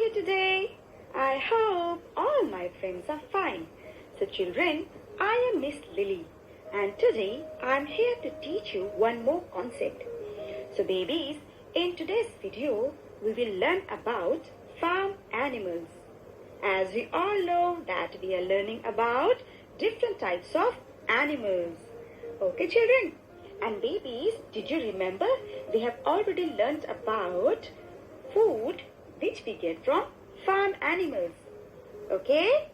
you today? I hope all my friends are fine. So children, I am Miss Lily and today I am here to teach you one more concept. So babies, in today's video, we will learn about farm animals. As we all know that we are learning about different types of animals. Okay children? And babies, did you remember we have already learned about food which we get from farm animals. Okay?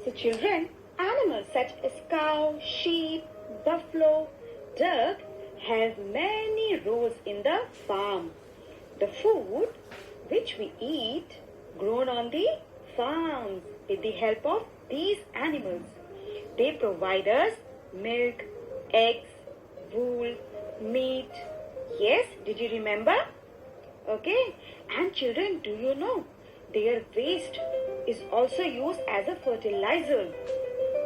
So children, animals such as cow, sheep, buffalo, duck have many roles in the farm. The food which we eat grown on the farms with the help of these animals. They provide us milk, eggs, wool, meat. Yes, did you remember? Okay, and children, do you know their waste is also used as a fertilizer?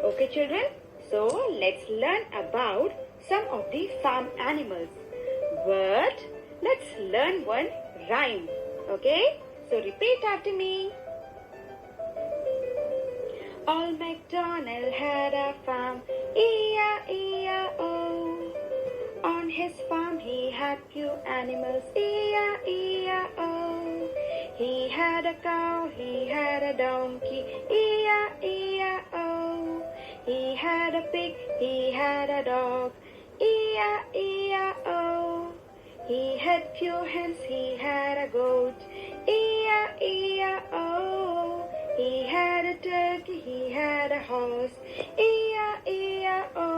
Okay children, so let's learn about some of the farm animals. But let's learn one rhyme. Okay, so repeat after me. Old MacDonald had a farm, E-I-E-I-O. On his farm he had few animals, E-I-E-I-O. He had a cow, he had a donkey, E-I-E-I-O. He had a pig, he had a dog, E-I-E-I-O. He had few hens, he had a goat, E-I-E-I-O. He had a turkey, he had a horse, E-I-E-I-O.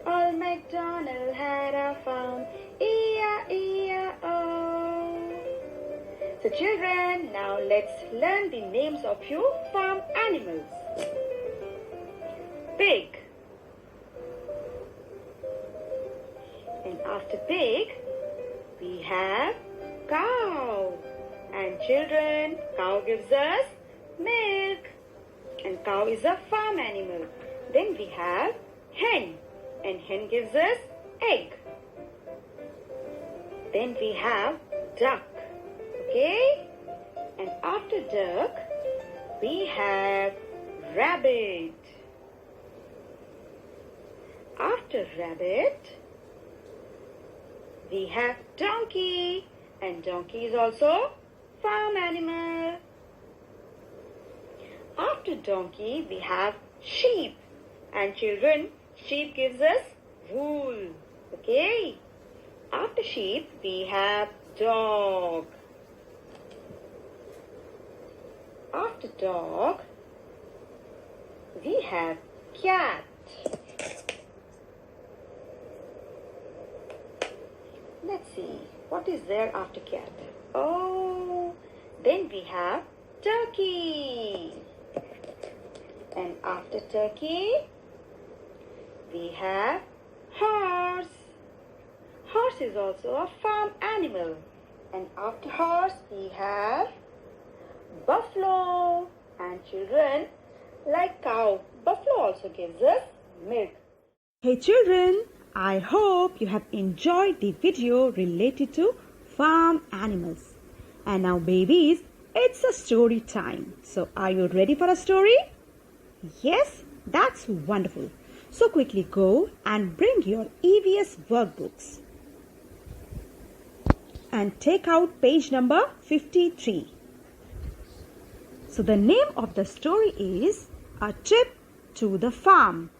Old MacDonald had a farm, E-I-E-I-O. So children, now let's learn the names of few farm animals. Pig. And after pig, we have cow. And children, cow gives us milk. And cow is a farm animal. Then we have hen. And hen gives us egg. Then we have duck. Okay? And after duck, we have rabbit. After rabbit, we have donkey. And donkey is also farm animal. After donkey, we have sheep. And children, sheep gives us wool. Okay? After sheep, we have dog. After dog, we have cat. Let's see, what is there after cat? Oh, then we have turkey. And after turkey, we have horse. Horse is also a farm animal. And after horse, we have buffalo. And children, like cow, buffalo also gives us milk. Hey children, I hope you have enjoyed the video related to farm animals. And now babies, it's a story time. So are you ready for a story? Yes, that's wonderful. So quickly go and bring your EVS workbooks. And take out page number 53. So the name of the story is A Trip to the Farm.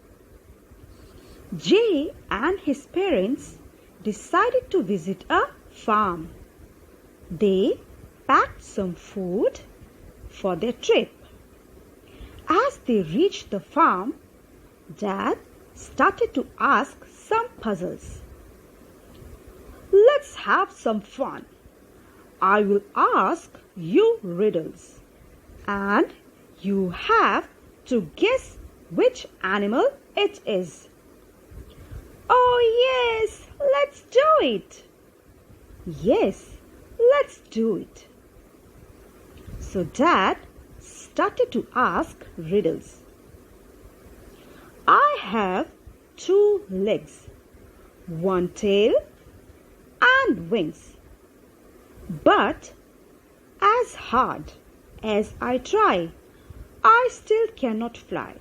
Jay and his parents decided to visit a farm. They packed some food for their trip. As they reached the farm, Dad started to ask some puzzles. Let's have some fun. I will ask you riddles. And you have to guess which animal it is. Oh yes, let's do it. Yes, let's do it. So Dad started to ask riddles. I have 2 legs, 1 tail and wings. But as As hard as I try, I still cannot fly.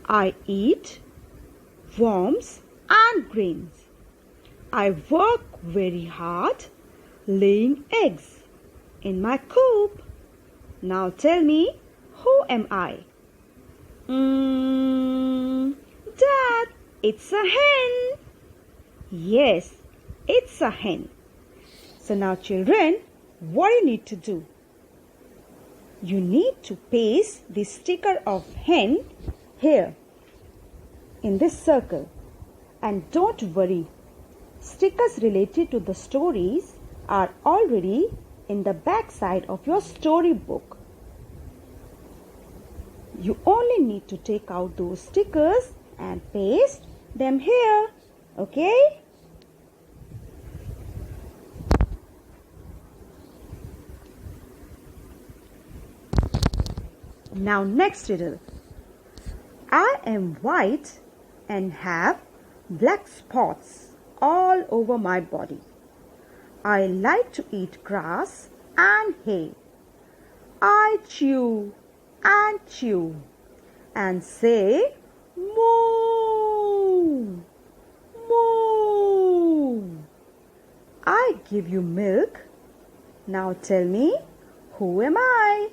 I eat worms and grains. I work very hard laying eggs in my coop. Now tell me, who am I? Dad, it's a hen. Yes, it's a hen. So now children, what do you need to do? You need to paste the sticker of hen here in this circle. And don't worry, stickers related to the stories are already in the back side of your storybook. You only need to take out those stickers and paste them here, okay? Now next riddle. I am white and have black spots all over my body. I like to eat grass and hay. I chew and chew and say moo, moo. I give you milk. Now tell me, who am I?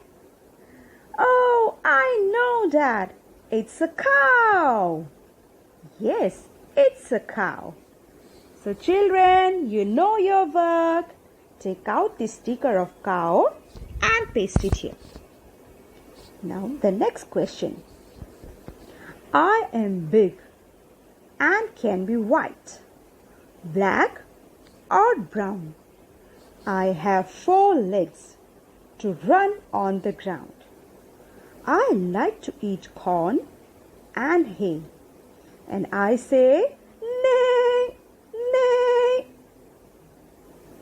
Oh, I know, Dad. It's a cow. Yes, it's a cow. So children, you know your work. Take out the sticker of cow and paste it here. Now the next question. I am big and can be white, black or brown. I have 4 legs to run on the ground. I like to eat corn and hay. And I say, neigh, neigh,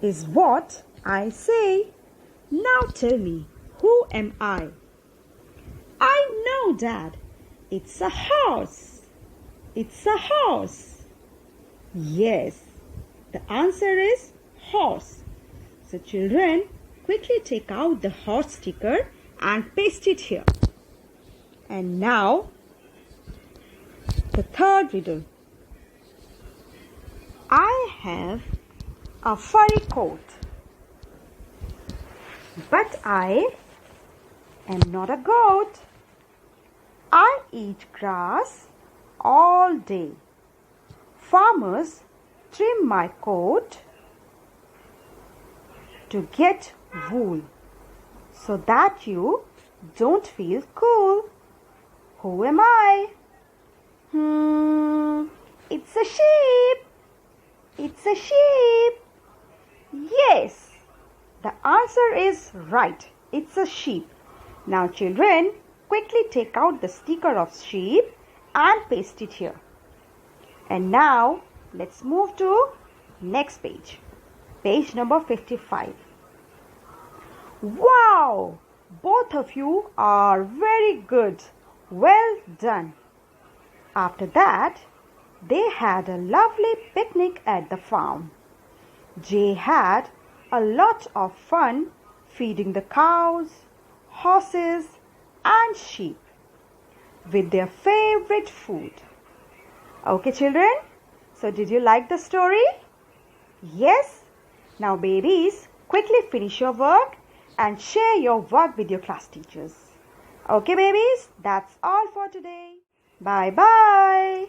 is what I say. Now tell me, who am I? I know, Dad. It's a horse. It's a horse. Yes, the answer is horse. So children, quickly take out the horse sticker and paste it here. And now, the third riddle. I have a furry coat, but I am not a goat. I eat grass all day. Farmers trim my coat to get wool so that you don't feel cool. Who am I? It's a sheep. It's a sheep. Yes, the answer is right. It's a sheep. Now children, quickly take out the sticker of sheep and paste it here. And now let's move to next page. Page number 55. Wow! Both of you are very good. Well done. After that, they had a lovely picnic at the farm. Jay had a lot of fun feeding the cows, horses, and sheep with their favorite food. Okay, children? So, did you like the story? Yes? Now, babies, quickly finish your work and share your work with your class teachers. Okay, babies? That's all for today. Bye-bye.